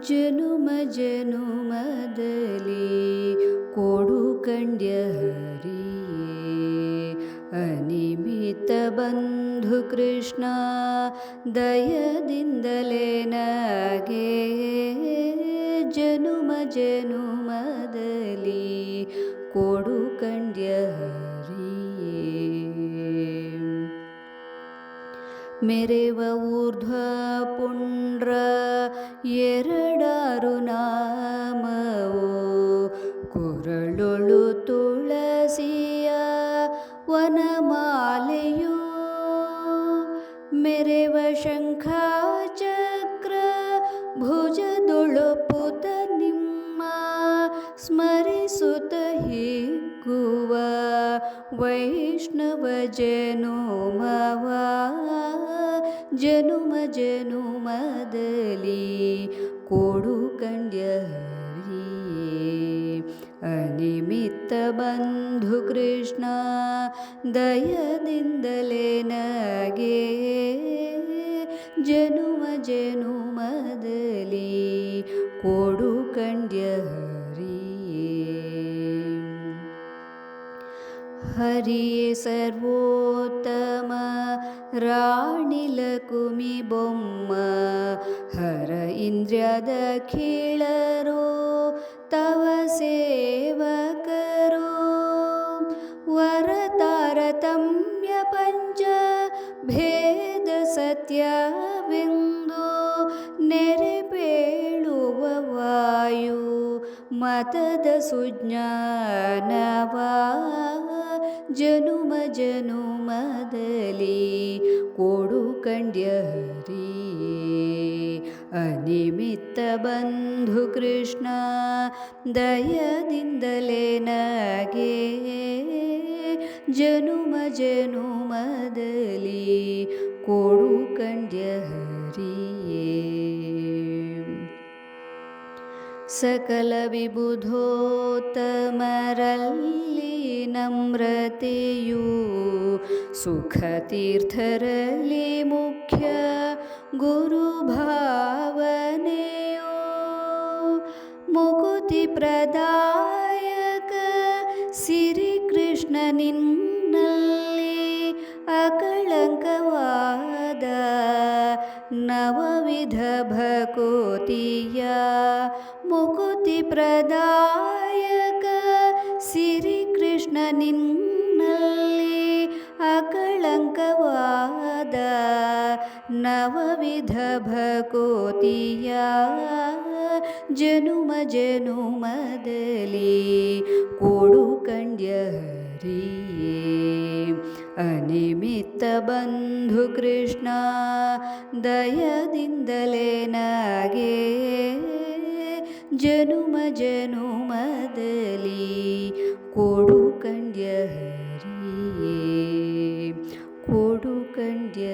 ಜನುಮ ಜನುಮದಲ್ಲಿ ಕೊಡು ಕಂಡ್ಯ ಹರಿಯೇ ಅನಿಮಿತ ಬಂಧು ಕೃಷ್ಣ ದಯದಿಂದಲೇ ನಗೆ ಜನುಮ ಜನುಮದಲ್ಲಿ ಕೊಡು ಕಂಡ್ಯ ಹರಿಯೇ ಮೆರೆವ ಊರ್ಧ್ವ ಪುಂಡ್ರ ಎರಡಾರು ನಾಮವೋ ಕೊರಳೊಳು ತುಳಸಿಯ ವನಮಾಲೆಯೋ ಮೆರೆವ ಶಂಖ ಚಕ್ರ ಭುಜದೊಳಪುತ ನಿಮ್ಮ ಸ್ಮರಿಸುತ್ತ ಹಿಗ್ಗುವ ವೈಷ್ಣವ ಜನುಮವ ಜನುಮ ಜನುಮದಲ್ಲಿ ಕೊಡು ಕಂಡ್ಯ ಹರಿಯೇ ಅನಿಮಿತ್ತ ಬಂಧು ಕೃಷ್ಣ ದಯದಿಂದಲೇ ನಗೆ ಜನುಮ ಜನುಮದಲ್ಲಿ ಕೊಡು ಕಂಡ್ಯ ಹರಿಯೇ ಹರಿಯೇ ಸರ್ವೋತ್ತಮ ರಾಣಿಲಕುಮಿ ಬೊಮ್ಮ ಹರ ಇಂದ್ರಿಯದ ಖೀಳರೋ ತವ ಸೇವಕರೋ ವರ ತಾರತಮ್ಯ ಪಂಚ ಭೇದ ಸತ್ಯವೆಂದು ನೆರೆಪೇಳುವ ವಾಯು ಮತದ ಸುಜ್ಞಾನವ ಜನುಮ ಜನುಮದಲ್ಲಿ ಕೊಡು ಕಂಡ್ಯ ಹರಿಯೇ ಅನಿಮಿತ್ತ ಬಂಧು ಕೃಷ್ಣ ದಯದಿಂದಲೇ ನಗೆ ಜನುಮ ಜನುಮದಲ್ಲಿ ಕೊಡು ಕಂಡ್ಯ ಹರಿಯೇ ಸಕಲ ವಿಬುಧೋತ್ತಮರಲ್ಲಿ ನಮ್ರತೆಯು ಸುಖ ತೀರ್ಥರಲ್ಲಿ ಮುಖ್ಯ ಗುರು ಭಾವನೆಯೋ ಮುಕುತಿ ಪ್ರದಾಯಕ ಸಿರಿ ಕೃಷ್ಣ ನಿನ್ನಲ್ಲಿ ಅಕಳಂಕವಾದ ನವವಿಧ ಭಕೋತಿಯ ಮುಕುತಿ ಪ್ರದಾಯಕ ಸಿರಿ ಕೃಷ್ಣ ನಿನ್ನಲ್ಲಿ ಅಕಳಂಕವಾದ ನವವಿಧ ಭಕೋತಿಯ ಜನುಮ ಜನುಮದಲ್ಲಿ ಕೊಡು ಕಂಡ್ಯ ಹರಿಯೇ ಅನಿಮಿತ್ತ ಬಂಧು ಕೃಷ್ಣ ದಯದಿಂದಲೇ ನಗೆ ಜನುಮ ಜನುಮದಲ್ಲಿ ಕೊಡು ಕಂಡ್ಯ ಹರಿಯೇ ಕೊಡು ಕಂಡ್ಯ